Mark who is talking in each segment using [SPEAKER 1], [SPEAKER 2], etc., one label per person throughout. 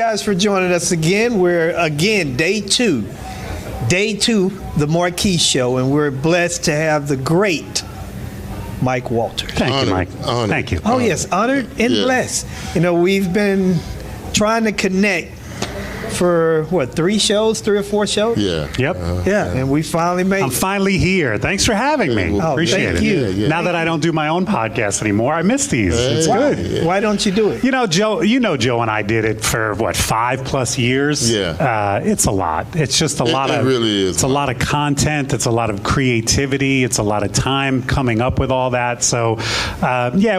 [SPEAKER 1] guys for joining us again. We're again day two, the Marquee Show, and we're blessed to have the great Mike Walters.
[SPEAKER 2] Thank you, Mike.
[SPEAKER 3] Honored.
[SPEAKER 2] Thank you.
[SPEAKER 1] Oh yes, honored and blessed. You know, we've been trying to connect for what, 3 or 4 shows?
[SPEAKER 3] Yeah.
[SPEAKER 2] Yep.
[SPEAKER 1] And we finally made
[SPEAKER 2] I'm
[SPEAKER 1] it.
[SPEAKER 2] finally here. Thanks for having me.
[SPEAKER 1] Oh,
[SPEAKER 2] Appreciate
[SPEAKER 1] thank
[SPEAKER 2] it.
[SPEAKER 1] you.
[SPEAKER 2] Now that I don't do my own podcast anymore, I miss these. It's good.
[SPEAKER 1] Why don't you do it?
[SPEAKER 2] You know, Joe and I did it for what, 5+ years?
[SPEAKER 3] Yeah.
[SPEAKER 2] It's a lot. It's just a lot of.
[SPEAKER 3] It really is.
[SPEAKER 2] It's a lot of content. It's a lot of creativity. It's a lot of time coming up with all that. So,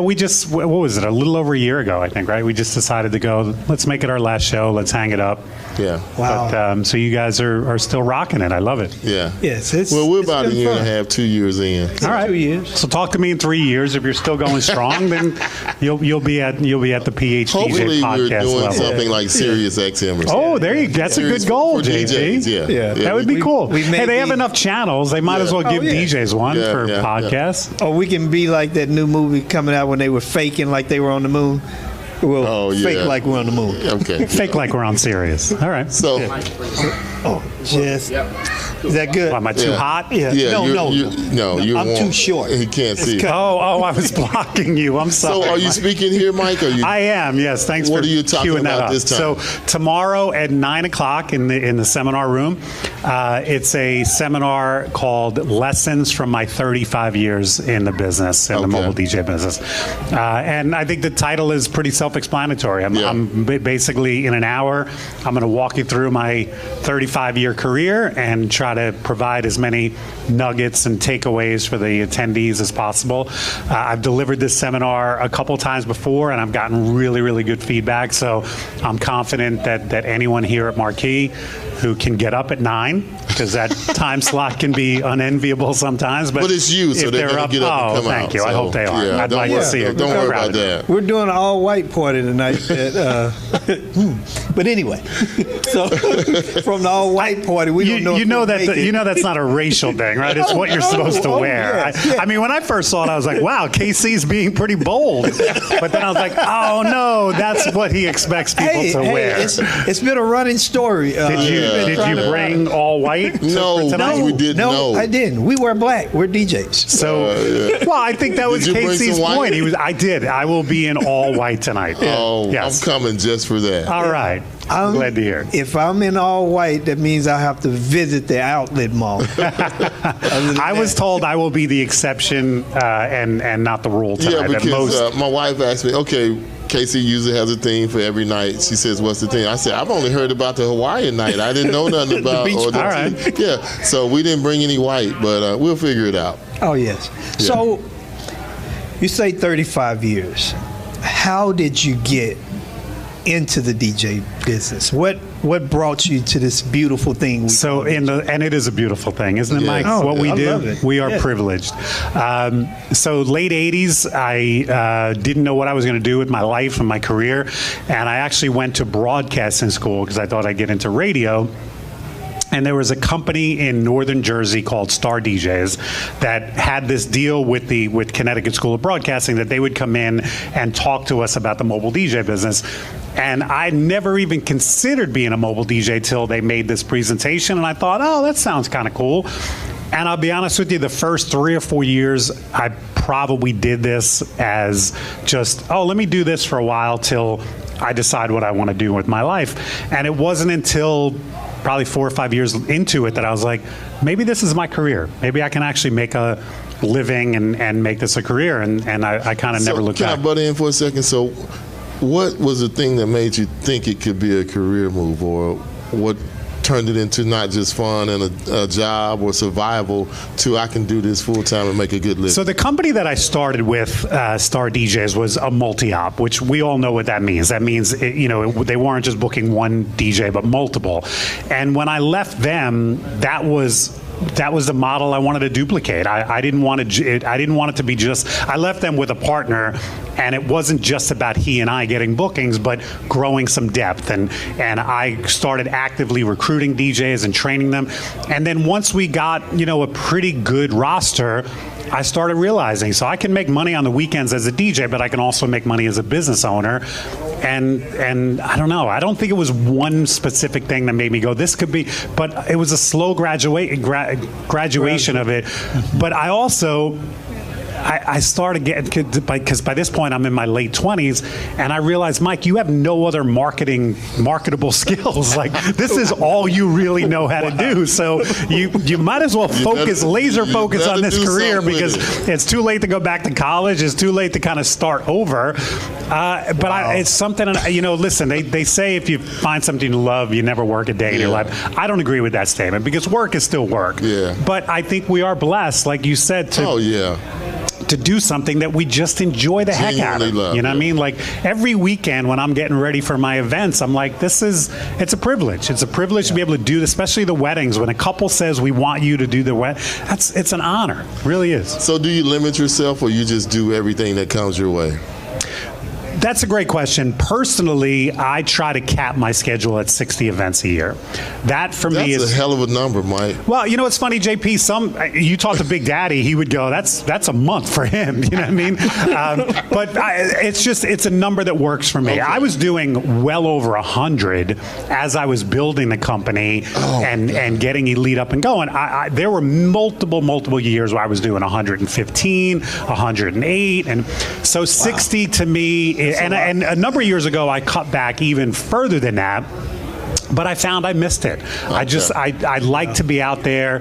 [SPEAKER 2] we just, what was it? A little over a year ago, I think, right? We just decided to go, let's make it our last show. Let's hang it up.
[SPEAKER 3] Yeah.
[SPEAKER 1] Wow.
[SPEAKER 2] But, so you guys are still rocking it. I love it.
[SPEAKER 3] Yeah.
[SPEAKER 1] Yes.
[SPEAKER 3] Well, we're
[SPEAKER 1] it's
[SPEAKER 3] about a
[SPEAKER 1] been
[SPEAKER 3] year
[SPEAKER 1] fun.
[SPEAKER 3] and a half, 2 years in.
[SPEAKER 2] All right.
[SPEAKER 1] 2 years.
[SPEAKER 2] So talk to me in 3 years. If you're still going strong, then you'll be at the PhD
[SPEAKER 3] Hopefully,
[SPEAKER 2] podcast
[SPEAKER 3] we're doing
[SPEAKER 2] level.
[SPEAKER 3] something like Sirius XM or something.
[SPEAKER 2] Oh, there you go. That's a good goal,
[SPEAKER 3] for
[SPEAKER 2] JG.
[SPEAKER 3] DJs,
[SPEAKER 1] Yeah.
[SPEAKER 2] That would be cool.
[SPEAKER 1] we may
[SPEAKER 2] Hey, they have
[SPEAKER 1] be-
[SPEAKER 2] enough channels. They might as well give DJs one for podcasts.
[SPEAKER 1] Oh, we can be like that new movie coming out when they were faking like they were on the moon. Well, fake like we're on the moon.
[SPEAKER 3] Okay.
[SPEAKER 2] Fake like we're on Sirius. All right.
[SPEAKER 3] So,
[SPEAKER 1] Just is that good?
[SPEAKER 2] Am I too hot?
[SPEAKER 1] Yeah.
[SPEAKER 3] yeah,
[SPEAKER 1] No,
[SPEAKER 3] you're
[SPEAKER 1] I'm
[SPEAKER 3] warm.
[SPEAKER 1] too short.
[SPEAKER 3] He can't see it.
[SPEAKER 2] Oh, I was blocking you. I'm sorry.
[SPEAKER 3] So, are you speaking here, Mike? Or you?
[SPEAKER 2] I am, yes. Thanks
[SPEAKER 3] What
[SPEAKER 2] for
[SPEAKER 3] are you talking
[SPEAKER 2] queuing that
[SPEAKER 3] about
[SPEAKER 2] up.
[SPEAKER 3] this time?
[SPEAKER 2] So tomorrow at 9 o'clock in the seminar room, it's a seminar called Lessons from My 35 Years in the Business, in the mobile DJ business. And I think the title is pretty self-explanatory. I'm basically, in an hour, I'm going to walk you through my 35-year career and try to provide as many nuggets and takeaways for the attendees as possible. I've delivered this seminar a couple times before, and I've gotten really, really good feedback. So I'm confident that anyone here at Marquee who can get up at 9, because that time slot can be unenviable sometimes. But
[SPEAKER 3] it's you, so
[SPEAKER 2] if
[SPEAKER 3] they're going to get up and come
[SPEAKER 2] thank
[SPEAKER 3] out.
[SPEAKER 2] you. I
[SPEAKER 3] So,
[SPEAKER 2] hope they are.
[SPEAKER 3] yeah,
[SPEAKER 2] I'd like to see it.
[SPEAKER 3] Don't worry about that.
[SPEAKER 1] We're doing an all-white party tonight. But anyway, so from the all-white party, we don't know.
[SPEAKER 2] You know that's not a racial thing, right? It's what you're supposed to wear.
[SPEAKER 1] Yes.
[SPEAKER 2] I mean, when I first saw it, I was like, wow, KC's being pretty bold. But then I was like, oh no, that's what he expects people to wear.
[SPEAKER 1] It's been a running story.
[SPEAKER 2] Did you bring all white?
[SPEAKER 3] No, we didn't.
[SPEAKER 1] No, I didn't. We wear black. We're DJs.
[SPEAKER 2] So, well, I think that was
[SPEAKER 3] Did you bring
[SPEAKER 2] KC's
[SPEAKER 3] some white?
[SPEAKER 2] point. I did. I will be in all white tonight.
[SPEAKER 3] Oh,
[SPEAKER 2] yes.
[SPEAKER 3] I'm coming just for that.
[SPEAKER 2] All right. I'm glad to hear.
[SPEAKER 1] If I'm in all white, that means I have to visit the outlet mall.
[SPEAKER 2] I was told I will be the exception and not the rule tonight.
[SPEAKER 3] Yeah, because my wife asked me, okay, Casey usually has a theme for every night. She says, what's the theme? I said, I've only heard about the Hawaiian night. I didn't know nothing about
[SPEAKER 1] beach
[SPEAKER 3] or the
[SPEAKER 2] All right.
[SPEAKER 3] Yeah, so we didn't bring any white, but we'll figure it out.
[SPEAKER 1] Oh, yes.
[SPEAKER 3] Yeah.
[SPEAKER 1] So you say 35 years. How did you get into the DJ business? What brought you to this beautiful thing?
[SPEAKER 2] And it is a beautiful thing, isn't it, Mike?
[SPEAKER 1] Oh,
[SPEAKER 2] what we
[SPEAKER 1] I
[SPEAKER 2] do,
[SPEAKER 1] love it.
[SPEAKER 2] we are privileged. So late 80s, I didn't know what I was going to do with my life and my career, and I actually went to broadcasting school because I thought I'd get into radio. And there was a company in northern Jersey called Star DJs that had this deal with Connecticut School of Broadcasting that they would come in and talk to us about the mobile DJ business. And I never even considered being a mobile DJ till they made this presentation. And I thought, oh, that sounds kind of cool. And I'll be honest with you, the first 3 or 4 years, I probably did this as just, let me do this for a while till I decide what I want to do with my life. And it wasn't until probably 4 or 5 years into it that I was like, maybe this is my career. Maybe I can actually make a living and make this a career. And I kind of never looked back.
[SPEAKER 3] Can I butt in for a second? So what was the thing that made you think it could be a career move, or what turned it into not just fun and a job or survival to I can do this full time and make a good living?
[SPEAKER 2] So the company that I started with, Star DJs, was a multi-op, which we all know what that means. That means they weren't just booking one DJ but multiple. And when I left them, that was the model I wanted to duplicate. I didn't want it to be just. I left them with a partner, and it wasn't just about he and I getting bookings, but growing some depth. And I started actively recruiting DJs and training them. And then once we got a pretty good roster, I started realizing, so I can make money on the weekends as a DJ, but I can also make money as a business owner. And I don't know. I don't think it was one specific thing that made me go, this could be, but it was a slow graduation of it. But I also, I started getting, because by this point I'm in my late 20s, and I realized, Mike, you have no other marketable skills. Like, this is all you really know how to do. So you might as well laser focus on this career, because it's too late to go back to college. It's too late to kind of start over. It's something, listen, they say if you find something you love, you never work a day in your life. I don't agree with that statement, because work is still work.
[SPEAKER 3] Yeah.
[SPEAKER 2] But I think we are blessed, like you said, to do something that we just enjoy the heck out of.
[SPEAKER 3] Love,
[SPEAKER 2] you know what I mean? Like, every weekend when I'm getting ready for my events, I'm like, it's a privilege. It's a privilege to be able to do this, especially the weddings. When a couple says, we want you to do the wedding, it's an honor. It really is.
[SPEAKER 3] So do you limit yourself, or you just do everything that comes your way?
[SPEAKER 2] That's a great question. Personally, I try to cap my schedule at 60 events a year. That for me is
[SPEAKER 3] a hell of a number, Mike.
[SPEAKER 2] Well, you know what's funny, JP? You talk to Big Daddy, he would go, "That's a month for him." You know what I mean? It's a number that works for me. Okay. I was doing well over 100 as I was building the company and getting Elite up and going. There were multiple years where I was doing 115, 108, and so 60 to me. And a number of years ago, I cut back even further than that. But I found I missed it. Okay. I like to be out there,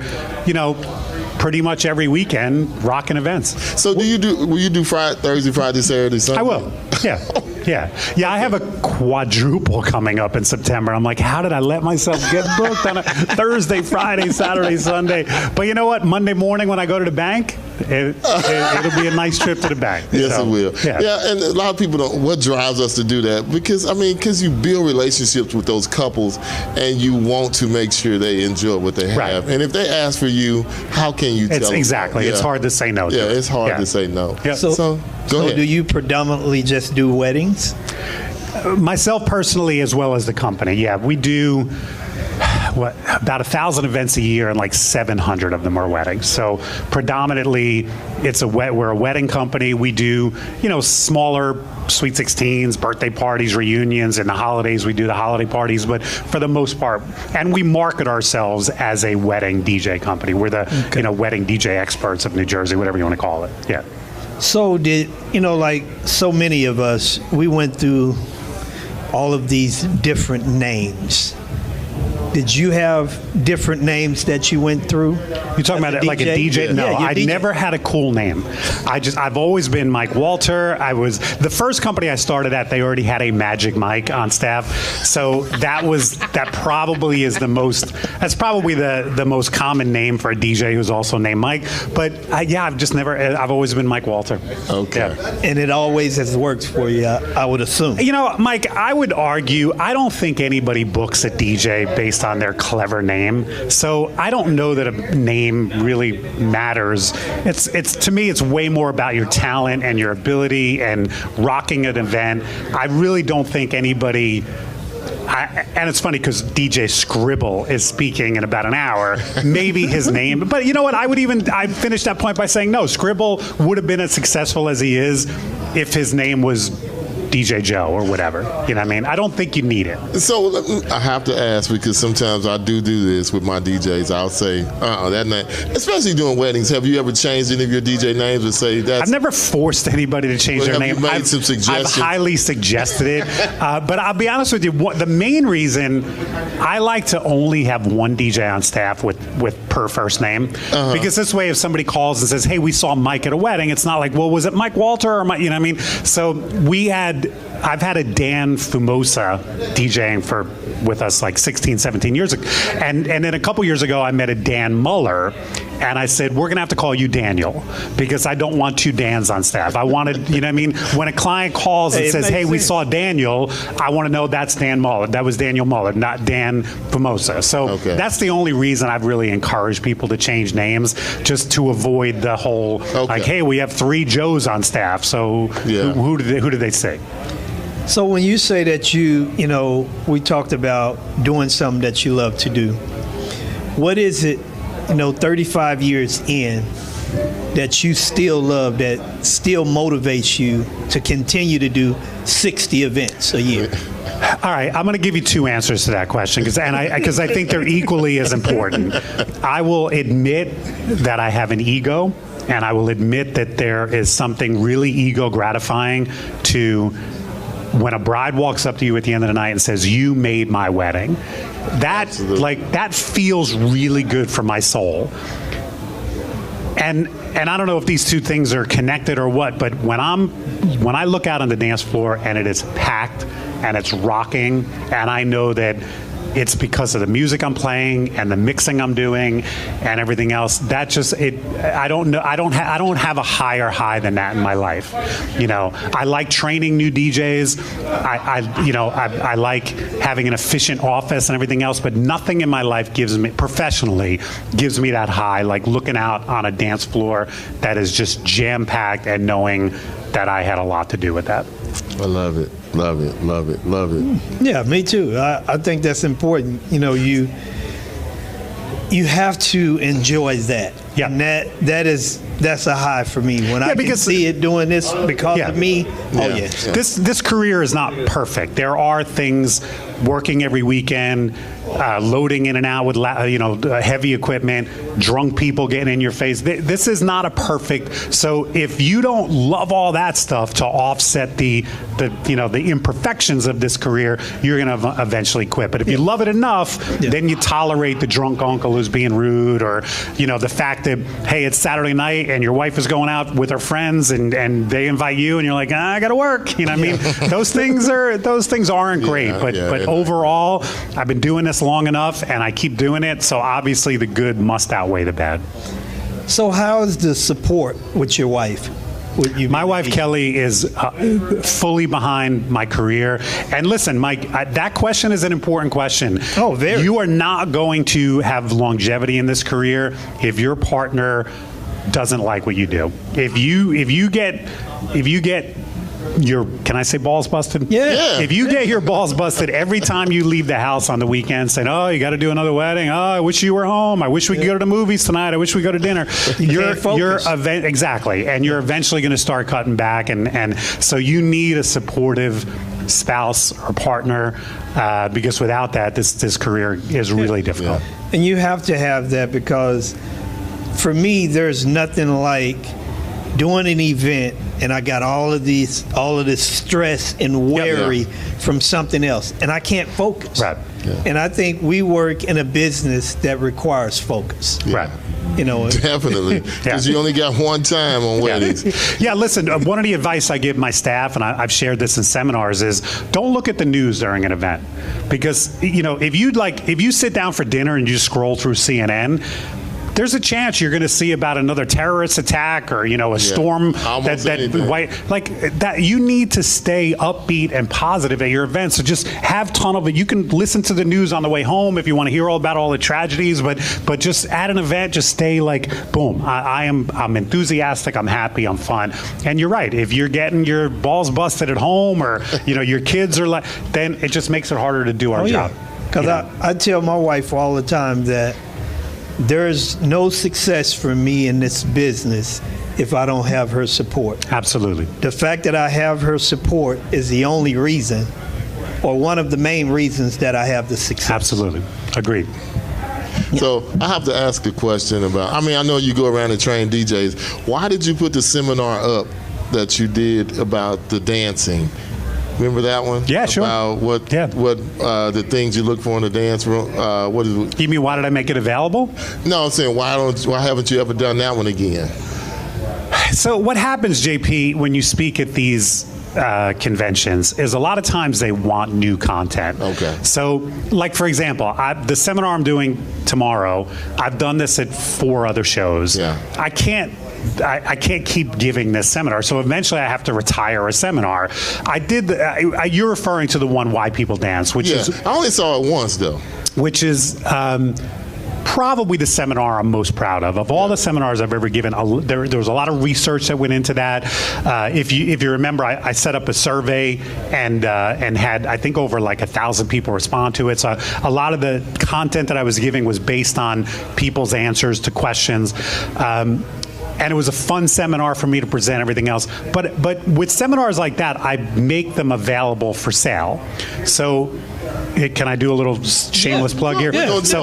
[SPEAKER 2] pretty much every weekend rocking events.
[SPEAKER 3] So will you do Thursday, Friday, Saturday, Sunday?
[SPEAKER 2] I will. Yeah. I have a quadruple coming up in September. I'm like, how did I let myself get booked on a Thursday, Friday, Saturday, Sunday? But you know what? Monday morning when I go to the bank, it'll be a nice trip to the bank.
[SPEAKER 3] Yes, it will. Yeah, and a lot of people don't. What drives us to do that? Because you build relationships with those couples, and you want to make sure they enjoy what they have. Right. And if they ask for you, how can you tell them?
[SPEAKER 2] Exactly. It's hard to say no.
[SPEAKER 3] It's hard to say no.
[SPEAKER 1] Yeah. So go ahead. Do you predominantly just do weddings?
[SPEAKER 2] Myself personally, as well as the company. Yeah, we do about 1,000 events a year, and like 700 of them are weddings. So predominantly, we're a wedding company. We do smaller sweet 16s, birthday parties, reunions, and the holidays. We do the holiday parties, but for the most part, and we market ourselves as a wedding DJ company. We're the wedding DJ experts of New Jersey, whatever you want to call it. Yeah.
[SPEAKER 1] So like so many of us, we went through all of these different names. Did you have different names that you went through?
[SPEAKER 2] You're talking about like a DJ? No, I never had a cool name. I've always been Mike Walter. The first company I started at, they already had a Magic Mike on staff. So that's probably the most common name for a DJ who's also named Mike. But I've always been Mike Walter.
[SPEAKER 3] Okay.
[SPEAKER 2] Yeah.
[SPEAKER 1] And it always has worked for you, I would assume.
[SPEAKER 2] Mike, I would argue, I don't think anybody books a DJ based on their clever name. So I don't know that a name really matters. It's to me, it's way more about your talent and your ability and rocking an event. I really don't think anybody. And it's funny because DJ Scribble is speaking in about an hour. Maybe his name, but you know what? I finished that point by saying no. Scribble would have been as successful as he is if his name was DJ Joe or whatever. You know what I mean? I don't think you need it.
[SPEAKER 3] So I have to ask, because sometimes I do this with my DJs. I'll say, that name, especially doing weddings. Have you ever changed any of your DJ names or say that?
[SPEAKER 2] I've never forced anybody to change their name.
[SPEAKER 3] I've some suggestions?
[SPEAKER 2] I've highly suggested it. But I'll be honest with you, the main reason I like to only have one DJ on staff with per first name, because this way if somebody calls and says, hey, we saw Mike at a wedding, it's not like, well, was it Mike Walter or Mike, you know what I mean? So I've had a Dan Fumosa DJing with us like 16, 17 years ago. And then a couple years ago, I met a Dan Muller, and I said, we're going to have to call you Daniel, because I don't want two Dans on staff. I wanted, you know what I mean? When a client calls and says, hey, we saw Daniel, I want to know that's Dan Muller. That was Daniel Muller, not Dan Fumosa. So that's the only reason I've really encouraged people to change names, just to avoid the whole, like, hey, we have 3 Joes on staff, so who did they say?
[SPEAKER 1] So when you say that we talked about doing something that you love to do, what is it, 35 years in, that you still love, that still motivates you to continue to do 60 events a year?
[SPEAKER 2] All right, I'm going to give you two answers to that question because I think they're equally as important. I will admit that I have an ego, and I will admit that there is something really ego gratifying to when a bride walks up to you at the end of the night and says, "You made my wedding." That feels really good for my soul. And I don't know if these two things are connected or what, but when I look out on the dance floor and it is packed and it's rocking, and I know that it's because of the music I'm playing and the mixing I'm doing and everything else. That just I don't have a higher high than that in my life. You know, I like training new DJs. I like having an efficient office and everything else, but nothing in my life professionally gives me that high like looking out on a dance floor that is just jam-packed and knowing that I had a lot to do with that.
[SPEAKER 3] I love it. Love it, love it, love it.
[SPEAKER 1] Yeah, me too. I think that's important. You know, you have to enjoy that.
[SPEAKER 2] Yeah.
[SPEAKER 1] And that's a high for me. When I can see it doing this because of me, yes.
[SPEAKER 2] This career is not perfect. There are things, working every weekend, loading in and out with heavy equipment, drunk people getting in your face. This is not a perfect. So if you don't love all that stuff to offset the imperfections of this career, you're going to eventually quit. But if you love it enough, then you tolerate the drunk uncle who's being rude, or the fact that, hey, it's Saturday night and your wife is going out with her friends and they invite you and you're like, I got to work. You know what I mean? Those things aren't great. But overall, I've been doing this long enough and I keep doing it. So obviously the good must outweigh the bad.
[SPEAKER 1] So how is the support with your wife?
[SPEAKER 2] My wife, Kelly, is fully behind my career. And listen, Mike, that question is an important question.
[SPEAKER 1] Oh, very.
[SPEAKER 2] You are not going to have longevity in this career if your partner doesn't like what you do. If you get your, can I say balls busted?
[SPEAKER 1] Yeah.
[SPEAKER 2] If you get your balls busted every time you leave the house on the weekend saying, oh, you got to do another wedding. Oh, I wish you were home. I wish we could go to the movies tonight. I wish we go to dinner. Exactly. And you're eventually going to start cutting back. And so you need a supportive spouse or partner because without that, this career is really difficult.
[SPEAKER 1] Yeah. And you have to have that because for me, there's nothing like doing an event and I got all of this stress and worry from something else, and I can't focus.
[SPEAKER 2] Right.
[SPEAKER 3] Yeah.
[SPEAKER 1] And I think we work in a business that requires focus.
[SPEAKER 3] Yeah.
[SPEAKER 2] Right.
[SPEAKER 3] Definitely, because you only got one time on weddings.
[SPEAKER 2] Yeah, listen, one of the advice I give my staff, and I've shared this in seminars, is don't look at the news during an event. Because, if you sit down for dinner and you scroll through CNN, there's a chance you're going to see about another terrorist attack or a storm that you need to stay upbeat and positive at your events. So just have ton of it. You can listen to the news on the way home if you want to hear all about all the tragedies, but just at an event, just stay like, boom, I'm enthusiastic, I'm happy, I'm fun. And you're right. If you're getting your balls busted at home or your kids are then it just makes it harder to do our job.
[SPEAKER 1] Because I tell my wife all the time that there's no success for me in this business if I don't have her support.
[SPEAKER 2] Absolutely.
[SPEAKER 1] The fact that I have her support is the only reason, or one of the main reasons, that I have the success.
[SPEAKER 2] Absolutely. Agreed.
[SPEAKER 3] So I have to ask a question about, I know you go around and train DJs. Why did you put the seminar up that you did about the dancing? Remember that one?
[SPEAKER 2] Yeah, sure.
[SPEAKER 3] About what the things you look for in the dance room. What is it?
[SPEAKER 2] You mean why did I make it available?
[SPEAKER 3] No, I'm saying why haven't you ever done that one again?
[SPEAKER 2] So what happens, JP, when you speak at these conventions is a lot of times they want new content.
[SPEAKER 3] Okay.
[SPEAKER 2] So, like for example, the seminar I'm doing tomorrow, I've done this at 4 other shows. Yeah. I can't keep giving this seminar, so eventually I have to retire a seminar. You're referring to the one Why People Dance, which is
[SPEAKER 3] I only saw it once though.
[SPEAKER 2] Which is probably the seminar I'm most proud of. Of all the seminars I've ever given, there was a lot of research that went into that. If you remember, I set up a survey and had, I think, over like 1,000 people respond to it. So a lot of the content that I was giving was based on people's answers to questions. and it was a fun seminar for me to present everything else. But with seminars like that, I make them available for sale. So can I do a little shameless plug here?
[SPEAKER 3] Yeah.
[SPEAKER 2] So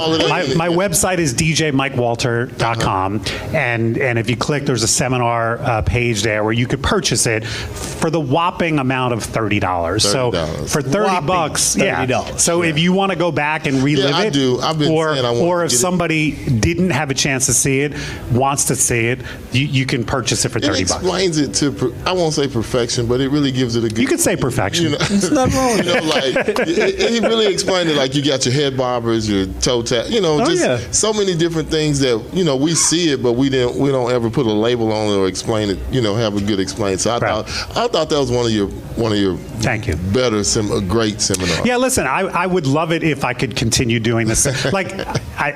[SPEAKER 2] my website is djmikewalter.com, and if you click, there's a seminar page there where you could purchase it for the whopping amount of $30. So for $30, yeah. So if you want to go back and relive
[SPEAKER 3] I
[SPEAKER 2] it,
[SPEAKER 3] do. I've been saying I want
[SPEAKER 2] or
[SPEAKER 3] to
[SPEAKER 2] if
[SPEAKER 3] get
[SPEAKER 2] somebody didn't have a chance to see it, wants to see it, you can purchase it for $30.
[SPEAKER 3] It explains it to, I won't say perfection, but it really gives it a good.
[SPEAKER 2] You could say perfection.
[SPEAKER 3] You know,
[SPEAKER 1] It's not wrong.
[SPEAKER 3] you know, like he really explained it. Like you got your head barbers, your toe tap. You know, just so many different things that we see it, but we don't ever put a label on it or explain it. Have a good explain. So I thought that was one of your
[SPEAKER 2] Thank you.
[SPEAKER 3] better a great seminar.
[SPEAKER 2] Yeah, listen, I would love it if I could continue doing this. Like,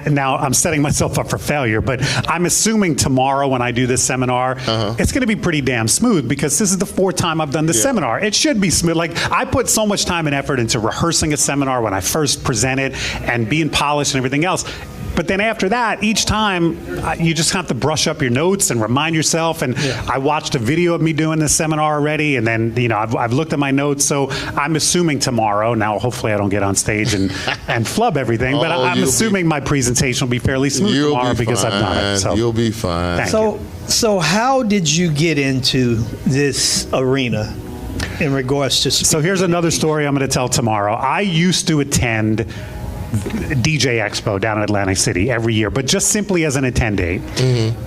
[SPEAKER 2] now I'm setting myself up for failure, but I'm assuming tomorrow when I do this seminar, it's going to be pretty damn smooth because this is the 4th time I've done this seminar. It should be smooth. Like, I put so much time and effort into rehearsing a seminar when I first presented and being polished and everything else. But then after that, each time you just have to brush up your notes and remind yourself. And I watched a video of me doing this seminar already, and then I've looked at my notes. So I'm assuming tomorrow. Now, hopefully, I don't get on stage and flub everything. But I'm assuming my presentation will be fairly smooth tomorrow because I've done it. So
[SPEAKER 3] you'll be fine.
[SPEAKER 1] So how did you get into this arena in regards to?
[SPEAKER 2] So here's another story I'm going to tell tomorrow. I used to attend DJ Expo down in Atlantic City every year, but just simply as an attendee.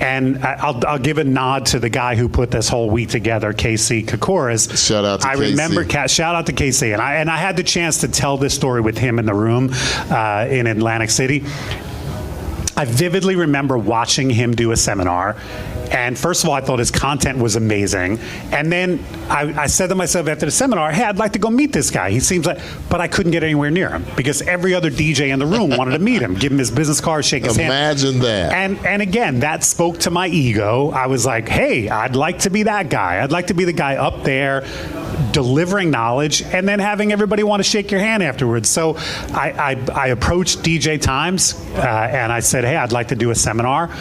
[SPEAKER 2] And I'll give a nod to the guy who put this whole week together, KC Kokoris.
[SPEAKER 3] Shout out to KC.
[SPEAKER 2] I remember, shout out to KC. And I had the chance to tell this story with him in the room in Atlantic City. I vividly remember watching him do a seminar. And first of all, I thought his content was amazing. And then I said to myself after the seminar, hey, I'd like to go meet this guy. He seems like, but I couldn't get anywhere near him because every other DJ in the room wanted to meet him, give him his business card, shake his hand.
[SPEAKER 3] Imagine that.
[SPEAKER 2] And again, that spoke to my ego. I was like, hey, I'd like to be that guy. I'd like to be the guy up there delivering knowledge and then having everybody want to shake your hand afterwards. So I approached DJ Times and I said, hey, I'd like to do a seminar.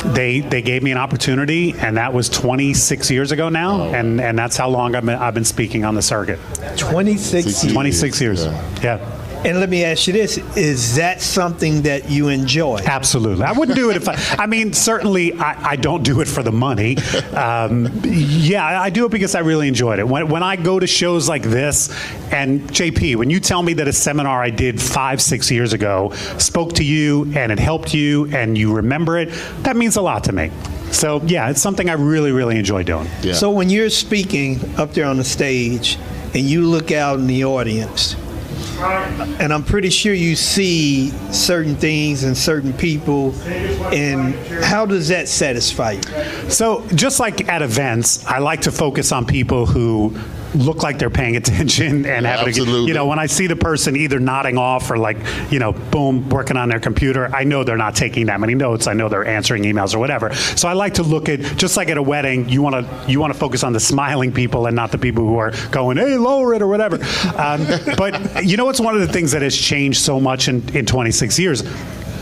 [SPEAKER 2] They gave me an opportunity, and that was 26 years ago now, and that's how long I've been speaking on the circuit.
[SPEAKER 1] 26 years.
[SPEAKER 2] 26 years. Yeah.
[SPEAKER 1] And let me ask you this, is that something that you enjoy?
[SPEAKER 2] Absolutely. I wouldn't do it if I mean, certainly I don't do it for the money. Yeah, I do it because I really enjoyed it. When I go to shows like this, and JP, when you tell me that a seminar I did 5-6 years ago spoke to you and it helped you and you remember it, that means a lot to me. So yeah, it's something I really, really enjoy doing.
[SPEAKER 3] Yeah.
[SPEAKER 1] So when you're speaking up there on the stage and you look out in the audience, and I'm pretty sure you see certain things and certain people, and how does that satisfy you?
[SPEAKER 2] So just like at events, I like to focus on people who look like they're paying attention and having a, when I see the person either nodding off or like, boom, working on their computer, I know they're not taking that many notes. I know they're answering emails or whatever. So I like to look at, just like at a wedding, you want to focus on the smiling people and not the people who are going, hey, lower it or whatever. But it's one of the things that has changed so much in 26 years.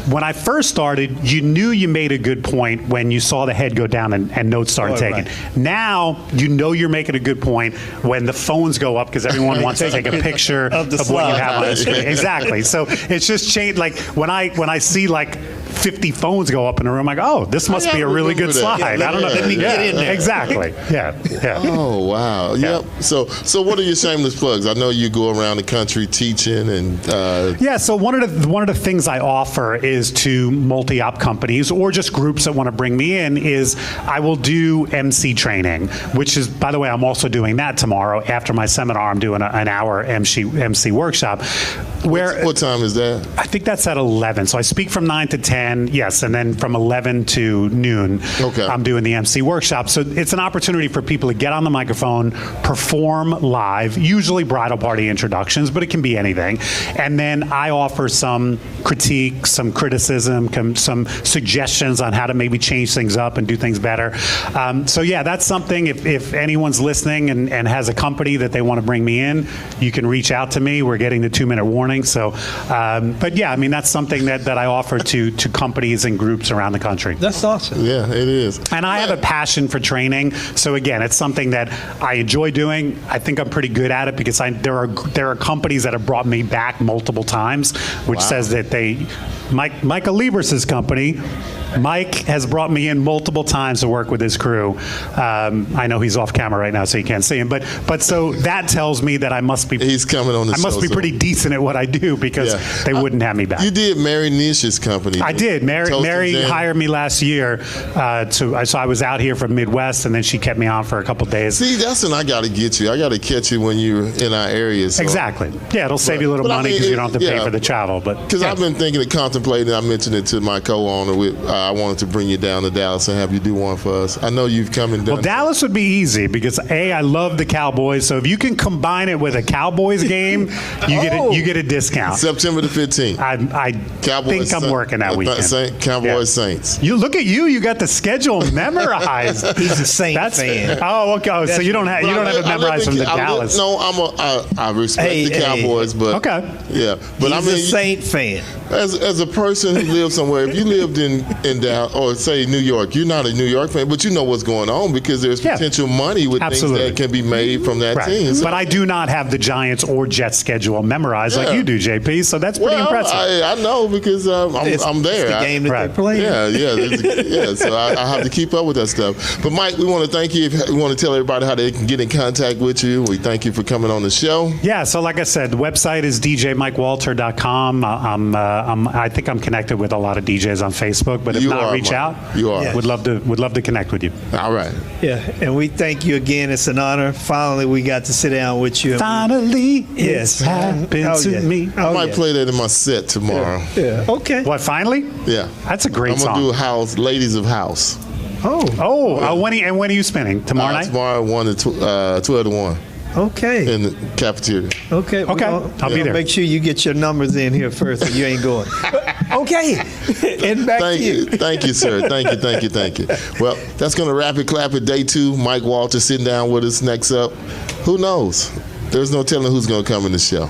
[SPEAKER 2] When I first started, you knew you made a good point when you saw the head go down and notes started taken. Right. Now, you're making a good point when the phones go up because everyone wants to take a picture of what you have on the screen. Exactly. So it's just changed. Like when I see like 50 phones go up in a room, I'm like, oh, this must be a really good slide. I don't know.
[SPEAKER 1] Let me get in there.
[SPEAKER 2] Exactly. Yeah.
[SPEAKER 3] Oh, wow. Yep. So what are your shameless plugs? I know you go around the country teaching and.
[SPEAKER 2] Yeah. So one of the things I offer is to multi-op companies or just groups that want to bring me in is I will do MC training, which is, by the way, I'm also doing that tomorrow after my seminar. I'm doing an hour MC workshop.
[SPEAKER 3] What time is that?
[SPEAKER 2] I think that's at 11. So I speak from 9 to 10, yes, and then from 11 to noon, I'm doing the MC workshop. So it's an opportunity for people to get on the microphone, perform live, usually bridal party introductions, but it can be anything. And then I offer some critique, some criticism, some suggestions on how to maybe change things up and do things better. So yeah, that's something, if anyone's listening and has a company that they want to bring me in, you can reach out to me. We're getting the 2-minute warning. So, but yeah, I mean, that's something that I offer to companies and groups around the country.
[SPEAKER 1] That's awesome.
[SPEAKER 3] Yeah, it is.
[SPEAKER 2] And I have a passion for training. So again, it's something that I enjoy doing. I think I'm pretty good at it because there are companies that have brought me back multiple times, which says that Michael Lieber's company, Mike has brought me in multiple times to work with his crew. I know he's off camera right now, so you can't see him. But so that tells me that I must be.
[SPEAKER 3] He's coming on the show.
[SPEAKER 2] I must be pretty decent at what I do because they wouldn't have me back.
[SPEAKER 3] You did Mary Nish's company.
[SPEAKER 2] I did. Mary hired me last year. So I was out here from Midwest, and then she kept me on for a couple of days.
[SPEAKER 3] See, that's when I got to get you. I got to catch you when you're in our area. So.
[SPEAKER 2] Exactly. Yeah, it'll save you a little money because you don't have to pay for the travel. Because
[SPEAKER 3] I've been thinking and contemplating. I mentioned it to my co-owner. I wanted to bring you down to Dallas and have you do one for us. I know you've come and done.
[SPEAKER 2] Well, Dallas would be easy because I love the Cowboys. So if you can combine it with a Cowboys game, you get a discount.
[SPEAKER 3] September the 15th.
[SPEAKER 2] I think I'm working that weekend.
[SPEAKER 3] Cowboys Saints.
[SPEAKER 2] You look at you got the schedule memorized.
[SPEAKER 1] He's a Saints fan.
[SPEAKER 2] Oh, okay. Oh, so you don't have it memorized from the Dallas.
[SPEAKER 3] I respect the Cowboys, but yeah. But
[SPEAKER 1] he's a Saint fan.
[SPEAKER 3] As a person who lives somewhere, if you lived in Dallas or say New York, you're not a New York fan, but you know what's going on because there's potential money with things that can be made from that team. So,
[SPEAKER 2] but I do not have the Giants or Jets schedule memorized like you do, JP. So that's pretty impressive.
[SPEAKER 3] I know because I'm there.
[SPEAKER 1] It's the game that they play.
[SPEAKER 3] Yeah. So I have to keep up with that stuff. But Mike, we want to thank you. We want to tell everybody how they can get in contact with you. We thank you for coming on the show.
[SPEAKER 2] Yeah. So like I said, the website is djmikewalter.com. I think I'm connected with a lot of DJs on Facebook, but if not, reach out.
[SPEAKER 3] You are.
[SPEAKER 2] Would love to connect with you.
[SPEAKER 3] All right.
[SPEAKER 1] Yeah, and we thank you again. It's an honor. Finally, we got to sit down with you.
[SPEAKER 2] Finally, it's happened to me.
[SPEAKER 3] I might play that in my set tomorrow.
[SPEAKER 1] Yeah. Okay.
[SPEAKER 2] What? Finally?
[SPEAKER 3] Yeah.
[SPEAKER 2] That's a great song.
[SPEAKER 3] I'm gonna do House, Ladies of House.
[SPEAKER 2] When are you spinning? Tomorrow night?
[SPEAKER 3] Tomorrow, 12 to 1.
[SPEAKER 1] Okay.
[SPEAKER 3] In the cafeteria.
[SPEAKER 1] Okay.
[SPEAKER 2] I'll be there.
[SPEAKER 1] Make sure you get your numbers in here first, or you ain't going. Okay. And back to you.
[SPEAKER 3] Thank you, sir. Thank you. Well, that's going to wrap it. Clap it. Day 2. Mike Walter sitting down with us. Next up, who knows? There's no telling who's going to come in the show.